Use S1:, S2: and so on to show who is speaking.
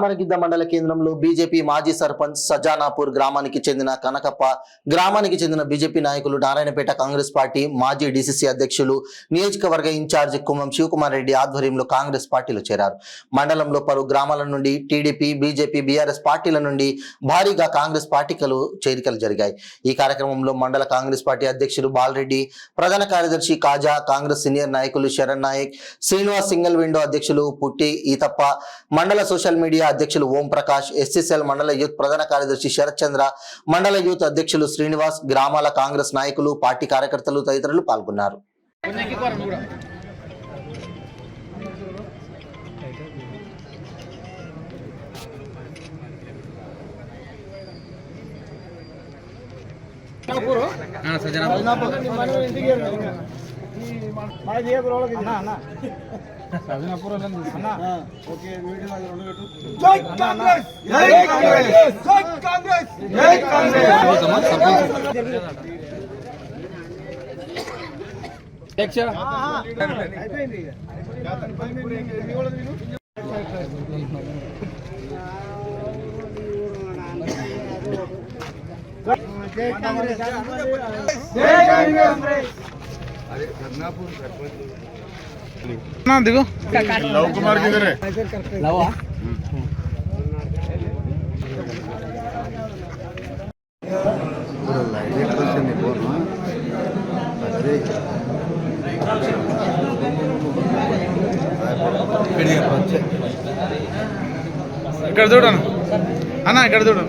S1: దామరగిద్ద మండల కేంద్రంలో బీజేపీ మాజీ సర్పంచ్ సజానాపూర్ గ్రామానికి చెందిన కనకప్ప, గ్రామానికి చెందిన బీజేపీ నాయకులు, నారాయణపేట కాంగ్రెస్ పార్టీ మాజీ డీసీసీ అధ్యక్షులు, నియోజకవర్గ ఇన్ఛార్జ్ కుమ్మం శివకుమార్ రెడ్డి ఆధ్వర్యంలో కాంగ్రెస్ పార్టీలో చేరారు. మండలంలో పలు గ్రామాల నుండి టీడీపీ, బీజేపీ, బీఆర్ఎస్ పార్టీల నుండి భారీగా కాంగ్రెస్ పార్టీలు చేరికలు జరిగాయి. ఈ కార్యక్రమంలో మండల కాంగ్రెస్ పార్టీ అధ్యక్షులు బాలరెడ్డి, ప్రధాన కార్యదర్శి కాజా, కాంగ్రెస్ సీనియర్ నాయకులు శరణ్ నాయక్, శ్రీనివాస్, సింగిల్ విండో అధ్యక్షులు పుట్టి ఈతప్ప, మండల సోషల్ మీడియా అధ్యక్షులు ఓం ప్రకాష్, ఎస్సీసీఎల్ మండల యూత్ ప్రధాన కార్యదర్శి శరత్ చంద్ర, మండల యూత్ అధ్యక్షులు శ్రీనివాస్, గ్రామాల కాంగ్రెస్ నాయకులు, పార్టీ కార్యకర్తలు తదితరులు పాల్గొన్నారు.
S2: दिगो लव कुमार किधर है? लवा ఇక్కడ చూడను అన్న, ఇక్కడ చూడు.